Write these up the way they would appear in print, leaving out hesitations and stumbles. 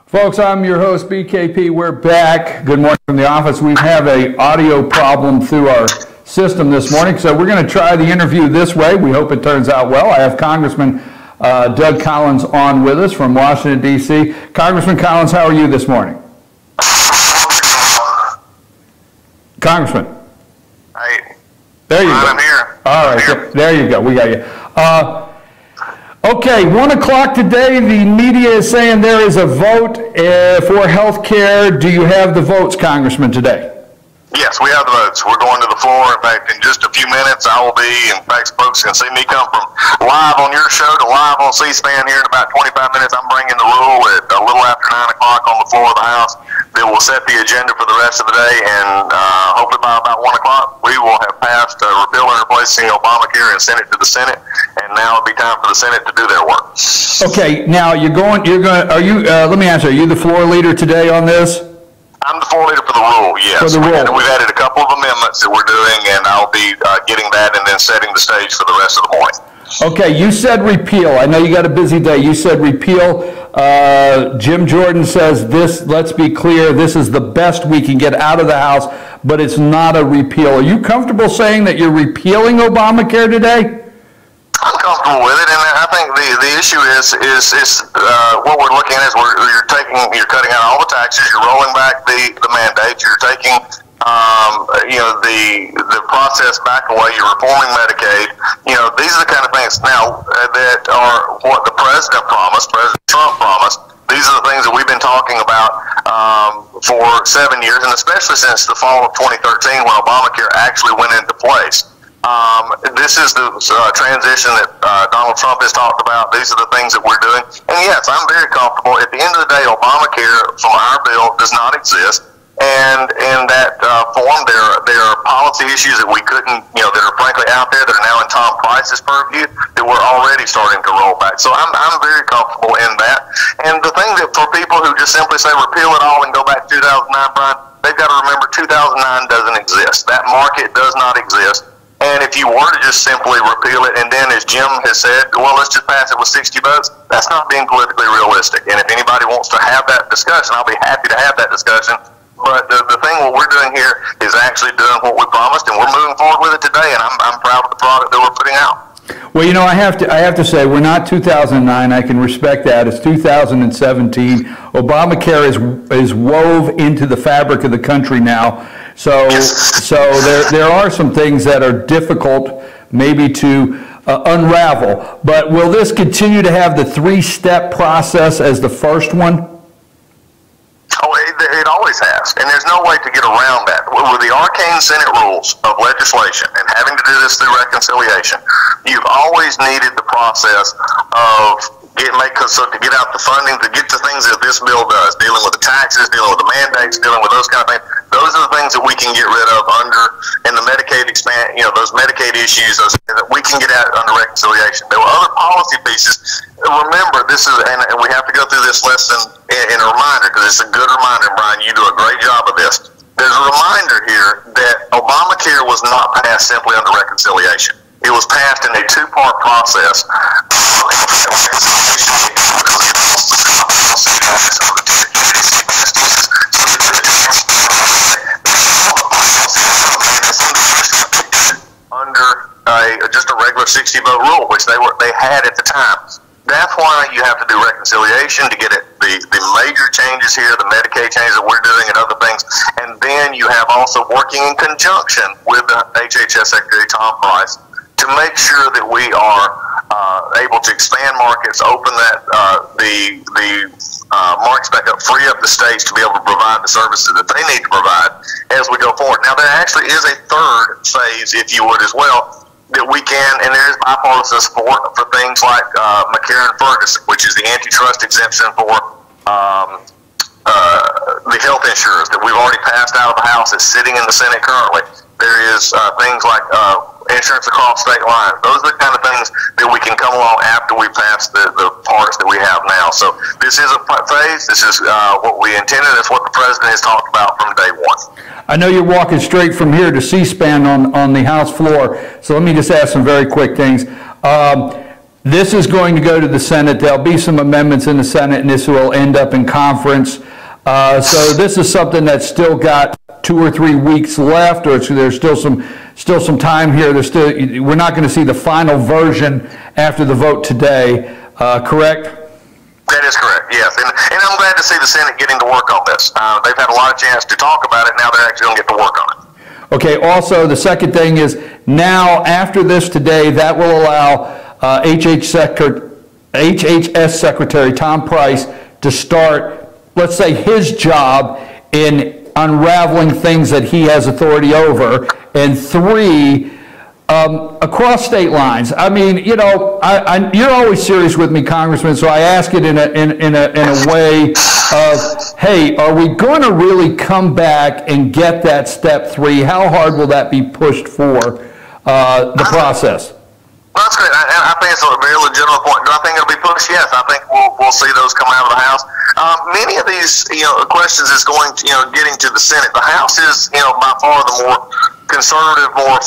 Folks, I'm your host, BKP. We're back. Good morning from the office. We have an audio problem through our system this morning, so we're going to try the interview this way. We hope it turns out well. I have Congressman Doug Collins on with us from Washington, D.C. Congressman Collins, how are you this morning? Congressman. Hey. There you go. I'm here. All right. There you go. We got you. Okay, 1 o'clock today, the media is saying there is a vote for health care. Do you have the votes, Congressman, today? Yes, we have the votes. We're going to the floor. In fact, in just a few minutes, I will be, in fact, folks can see me come from live on your show to live on C-SPAN here in about 25 minutes. I'm bringing the rule at a little after 9 o'clock on the floor of the House that will set the agenda for the rest of the day, and hopefully by about 1 o'clock, we will have passed repeal and replacing Obamacare and sent it to the Senate, and now it'll be time for the Senate to do their work. Okay, now let me answer, are you the floor leader today on this? I'm the floor leader for the rule, yes. For the rule. We've added a couple of amendments that we're doing, and I'll be getting that and then setting the stage for the rest of the morning. Okay, you said repeal. I know you got a busy day. You said repeal. Jim Jordan says this, let's be clear, this is the best we can get out of the House, but it's not a repeal. Are you comfortable saying that you're repealing Obamacare today? I'm comfortable with it, and I think the issue is what we're looking at is you're cutting out all the taxes, you're rolling back the mandates, you're taking the process back away, you're reforming Medicaid. These are the kind of things now that are what the President promised, President Trump promised. These are the things that we've been talking about for 7 years, and especially since the fall of 2013 when Obamacare actually went into place. This is the transition that Donald Trump has talked about. These are the things that we're doing. And yes, I'm very comfortable. At the end of the day, Obamacare from our bill does not exist. And in that form, there are policy issues that we couldn't, that are frankly out there that are now in Tom Price's purview that we're already starting to roll back. So I'm very comfortable in that. And the thing that for people who just simply say repeal it all and go back to 2009, Brian, they've got to remember 2009 doesn't exist. That market does not exist. And if you were to just simply repeal it, and then as Jim has said, well, let's just pass it with 60 votes, that's not being politically realistic. And if anybody wants to have that discussion, I'll be happy to have that discussion. But the thing what we're doing here is actually doing what we promised, and we're moving forward with it today, and I'm proud of the product that we're putting out. Well, I have to say, we're not 2009. I can respect that. It's 2017. Obamacare is wove into the fabric of the country now. So there are some things that are difficult maybe to unravel. But will this continue to have the three-step process as the first one? Oh, it always has, and there's no way to get around that. With the arcane Senate rules of legislation and having to do this through reconciliation, you've always needed the process of to get out the funding, to get the things that this bill does, dealing with the taxes, dealing with the mandates, dealing with those kind of things. Those are the things that we can get rid of in the Medicaid those Medicaid issues, that we can get out under reconciliation. There were other policy pieces. Remember, and we have to go through this lesson in a reminder, because it's a good reminder, Brian. You do a great job of this. There's a reminder here that Obamacare was not passed simply under reconciliation. It was passed in a two-part process. Under just a regular 60-vote rule, which they had at the time. That's why you have to do reconciliation to get it, the major changes here, the Medicaid changes that we're doing and other things. And then you have also working in conjunction with the HHS Secretary Tom Price to make sure that we are able to expand markets, open the markets back up, free up the states to be able to provide the services that they need to provide as we go forward. Now, there actually is a third phase, if you would, as well, that we can, and there is bipartisan support for things like McCarran-Ferguson, which is the antitrust exemption for the health insurance that we've already passed out of the House. It's sitting in the Senate currently. There is things like insurance across state lines. Those are the kind of things that we can come along after we pass the parts that we have now. So this is a phase. This is what we intended. That's what the President has talked about from day one. I know you're walking straight from here to C-SPAN on the House floor, so let me just ask some very quick things. This is going to go to the Senate. There'll be some amendments in the Senate, and this will end up in conference. So this is something that's still got 2 or 3 weeks left, or there's still some time here. We're not going to see the final version after the vote today. Correct? That is correct, yes. And I'm glad to see the Senate getting to work on this. They've had a lot of chance to talk about it. Now they're actually going to get to work on it. Okay, also the second thing is now after this today, that will allow HHS Secretary Tom Price to start, let's say, his job in unraveling things that he has authority over. And 3, across state lines. I mean, you know, you're always serious with me, Congressman, so I ask it in a way of, hey, are we going to really come back and get that step 3? How hard will that be pushed for the process? Well, that's great. I think it's a very legitimate point. Do I think it'll be pushed? Yes. I think we'll see those come out of the House. Many of these, questions is going to, getting to the Senate. The House is, by far the more conservative, more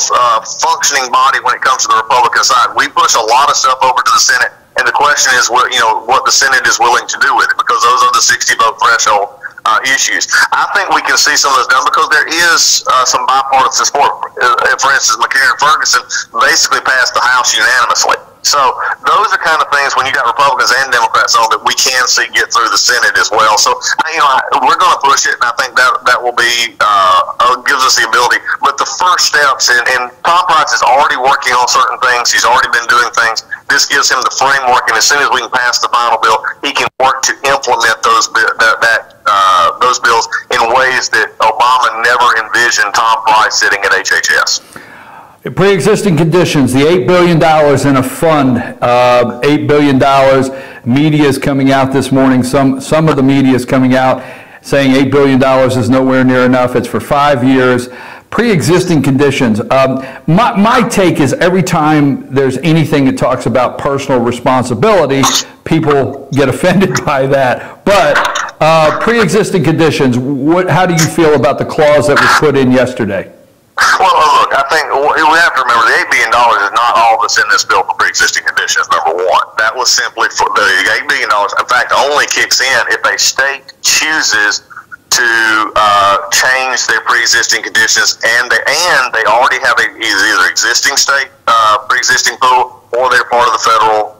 functioning body when it comes to the Republican side. We push a lot of stuff over to the Senate, and the question is what the Senate is willing to do with it, because those are the 60-vote threshold issues. I think we can see some of those done because there is some bipartisan support. For instance, McCarran Ferguson basically passed the House unanimously. So those are kind of things when you got Republicans and Democrats on that we can see get through the Senate as well. So we're going to push it, and I think that will be gives us the ability. But the first steps, and Tom Price is already working on certain things. He's already been doing things. This gives him the framework, and as soon as we can pass the final bill, he can work to implement those bills in ways that Obama never envisioned Tom Price sitting at HHS. Pre-existing conditions, the $8 billion in a fund, $8 billion. Media is coming out this morning. Some of the media is coming out saying $8 billion is nowhere near enough. It's for 5 years. Pre-existing conditions. My take is every time there's anything that talks about personal responsibility, people get offended by that. But pre-existing conditions, how do you feel about the clause that was put in yesterday? Well, look, I think we have to remember the $8 billion is not all that's in this bill for pre-existing conditions, number one. That was simply for the $8 billion, in fact, only kicks in if a state chooses to change their pre-existing conditions, and they already have either existing state pre-existing pool, or they're part of the federal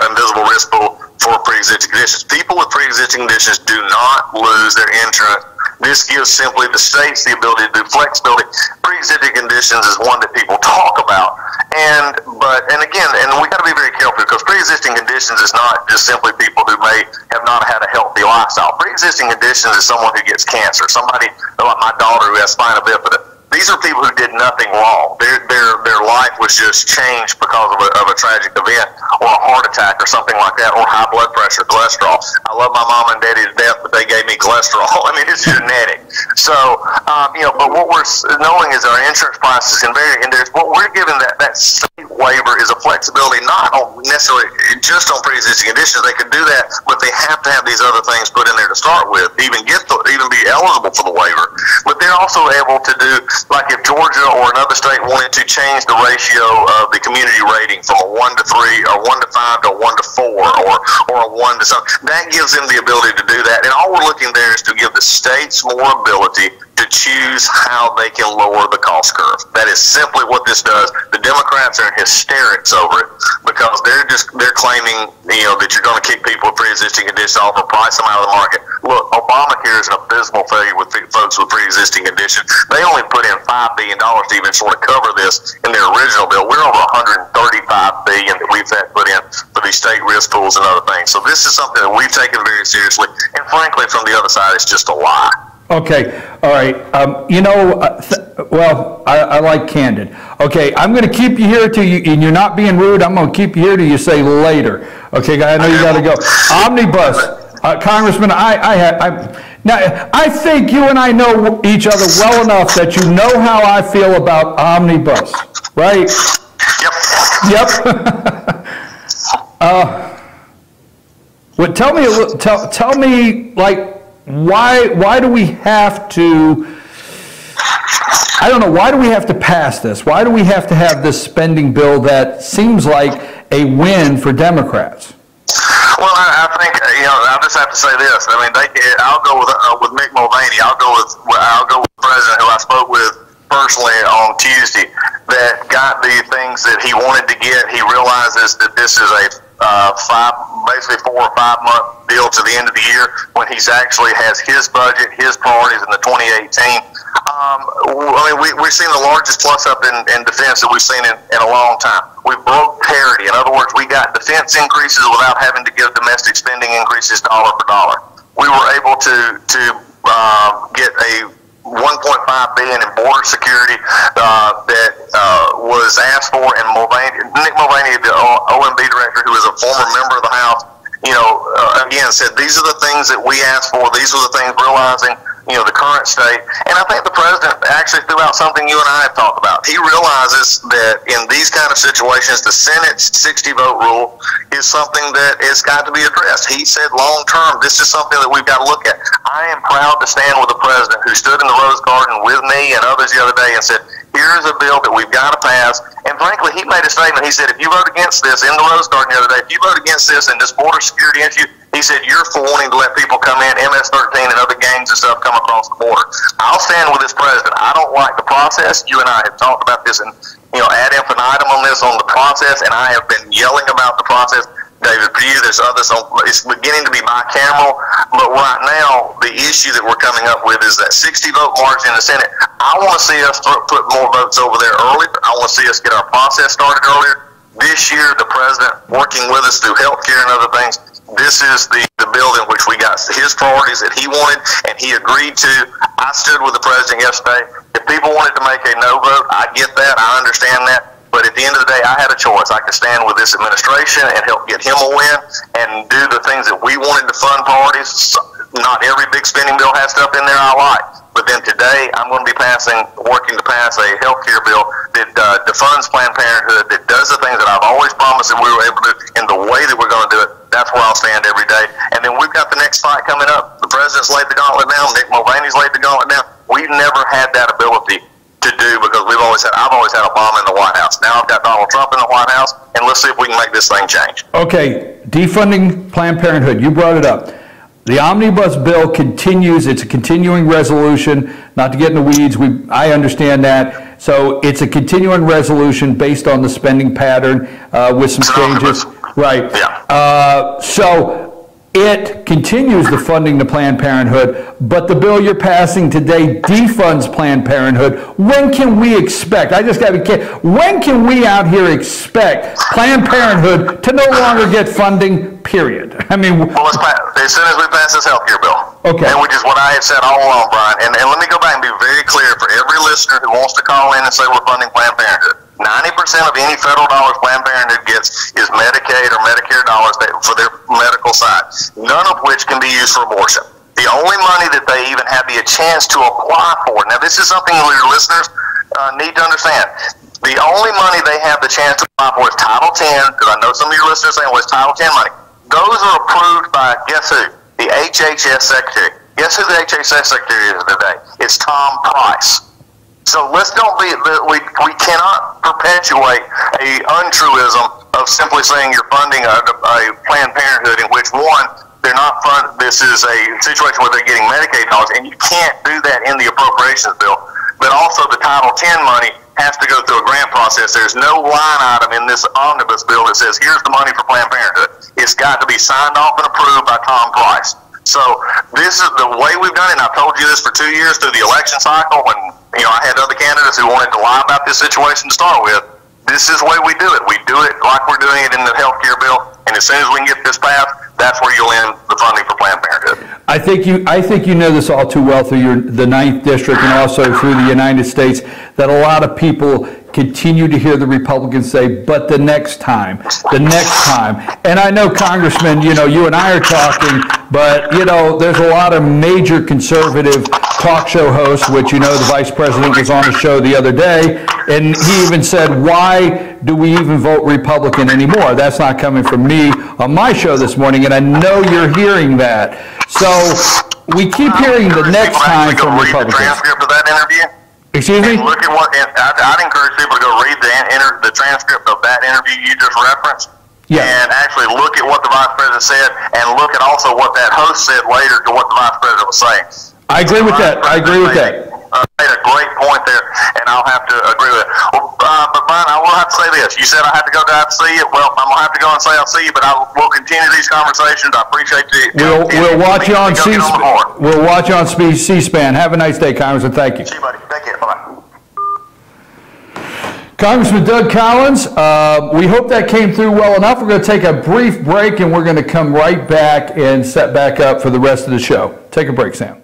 invisible risk pool for pre-existing conditions. People with pre-existing conditions do not lose their insurance. This gives simply the states the ability to do flexibility. Pre-existing conditions is one that people talk about, and we got to be very careful, because pre-existing conditions is not just simply people who may have not had a healthy lifestyle. Pre-existing conditions is someone who gets cancer, somebody like my daughter who has spina bifida. These are people who did nothing wrong. Their life was just changed because of a tragic event, or a heart attack, or something like that, or high blood pressure, cholesterol. I love my mom and daddy to death, but they gave me cholesterol. I mean, it's genetic. So, but what we're knowing is our insurance prices can vary, and what we're giving that state waiver is a flexibility, not on necessarily just on pre-existing conditions. They could do that, but they have to have these other things put in there to start with, even be eligible for the waiver. But they're also able to do, like if Georgia or another state wanted to change the ratio of the community rating from a 1 to 3 or 1 to 5 to a 1 to 4 or a 1 to something, that gives them the ability to do that. And all we're looking there is to give the states more ability to choose how they can lower the cost curve. That is simply what this does. The Democrats are in hysterics over it, because they're claiming that you're going to kick people with pre-existing conditions off or price them out of the market. Look, Obamacare is an abysmal failure with folks with pre-existing conditions. They only put in $5 billion to even sort of cover this in their original bill. We're over $135 billion that we've had put in for these state risk pools and other things. So this is something that we've taken very seriously, and frankly, from the other side, it's just a lie. Okay, all right. I like candid. Okay, I'm going to keep you here till you, and you're not being rude. I'm going to keep you here till you say later. Okay, I know you got to go. Omnibus, Congressman. Now I think you and I know each other well enough that you know how I feel about omnibus, right? Yep. Tell me, like. Why do we have to I don't know, why do we have to pass this? Why do we have to have this spending bill that seems like a win for Democrats? Well, I think I just have to say this. I mean, I'll go with Mick Mulvaney. I'll go with the president who I spoke with personally on Tuesday that got the things that he wanted to get. He realizes that this is a basically 4 or 5 month deal to the end of the year when he's actually has his budget, his priorities in the 2018. I mean, we've seen the largest plus up in defense that we've seen in a long time. We broke parity. In other words, we got defense increases without having to give domestic spending increases dollar for dollar. We were able to get a $1.5 billion in border security that was asked for, and Nick Mulvaney, the OMB director, who is a former member of the House, again said these are the things that we asked for. These are the things, realizing the current state. And I think the president actually threw out something you and I have talked about. He realizes that in these kind of situations, the Senate's 60-vote rule is something that has got to be addressed. He said long term, this is something that we've got to look at. I am proud to stand with the president who stood in the Rose Garden with me and others the other day and said, here's a bill that we've got to pass. And frankly, he made a statement. He said, if you vote against this in the Rose Garden the other day, if you vote against this and this border security issue, he said, you're for wanting to let people come in, MS-13 and other gangs and stuff come across the border. I'll stand with this president. I don't like the process. You and I have talked about this and, ad infinitum on this, on the process, and I have been yelling about the process. David Pugh, there's others. It's beginning to be bicameral, but right now the issue that we're coming up with is that 60-vote margin in the Senate. I want to see us put more votes over there earlier. I want to see us get our process started earlier. This year, the president working with us through health care and other things, this is the bill in which we got his priorities that he wanted and he agreed to. I stood with the president yesterday. If people wanted to make a no vote, I get that. I understand that. But at the end of the day, I had a choice. I could stand with this administration and help get him a win and do the things that we wanted to fund priorities. Not every big spending bill has stuff in there I like. But then today, I'm going to be working to pass a health care bill that defunds Planned Parenthood, that does the things that I've always promised that we were able to do in the way that we're going to do it. That's where I'll stand every day. And then we've got the next fight coming up. The president's laid the gauntlet down. Nick Mulvaney's laid the gauntlet down. We've never had that ability to do because I've always had Obama in the White House. Now I've got Donald Trump in the White House, and let's see if we can make this thing change. Okay, defunding Planned Parenthood, you brought it up. The omnibus bill continues. It's a continuing resolution. Not to get in the weeds, I understand that. So it's a continuing resolution based on the spending pattern with some changes. Right. Yeah. So it continues the funding to Planned Parenthood, but the bill you're passing today defunds Planned Parenthood. When can we expect, I just got to be clear, when can we out here expect Planned Parenthood to no longer get funding, period? I mean, as soon as we pass this health care bill. Okay. And which is what I have said all along, Brian. And let me go back and be very clear for every listener who wants to call in and say we're funding Planned Parenthood. 90% of any federal dollars Planned Parenthood gets is Medicaid or Medicare dollars for their medical side, none of which can be used for abortion. The only money that they even have the chance to apply for, now this is something that your listeners need to understand. The only money they have the chance to apply for is Title 10, because I know some of your listeners are saying, well, it's Title 10 money. Those are approved by, guess who? The HHS Secretary. Guess who the HHS Secretary is today? It's Tom Price. So let's don't be, we cannot perpetuate a untruism of simply saying you're funding a Planned Parenthood in which, one, they're not this is a situation where they're getting Medicaid dollars, and you can't do that in the appropriations bill. But also the Title 10 money has to go through a grant process. There's no line item in this omnibus bill that says, here's the money for Planned Parenthood. It's got to be signed off and approved by Tom Price. So this is the way we've done it, and I've told you this for 2 years through the election cycle when I had other candidates who wanted to lie about this situation to start with. This is the way we do it. We do it like we're doing it in the health care bill, and as soon as we can get this passed, that's where you'll end the funding for Planned Parenthood. I think you know this all too well through the 9th District and also through the United States, that a lot of people continue to hear the Republicans say, but the next time. And I know, Congressman, you and I are talking, but, there's a lot of major conservative talk show hosts, which, the Vice President was on the show the other day, and he even said, why do we even vote Republican anymore? That's not coming from me on my show this morning, and I know you're hearing that. So we keep hearing the next time from Republicans. Read the transcript of that interview? Excuse me? And look at what, and I'd encourage people to go read the transcript of that interview you just referenced. Yes. And actually look at what the vice president said, and look at also what that host said later to what the vice president was saying. I agree with that. I agree with that. Made a great point there, and I'll have to agree with it. Well, but Brian, I will have to say this. You said I had to go down to see you. Well, I'm going to have to go and say I'll see you, but I will continue these conversations. I appreciate you. We'll watch you on C-SPAN. We'll watch you on C-SPAN. Have a nice day, Congressman. Thank you. See you, buddy. Take care. Bye-bye. Congressman Doug Collins, we hope that came through well enough. We're going to take a brief break, and we're going to come right back and set back up for the rest of the show. Take a break, Sam.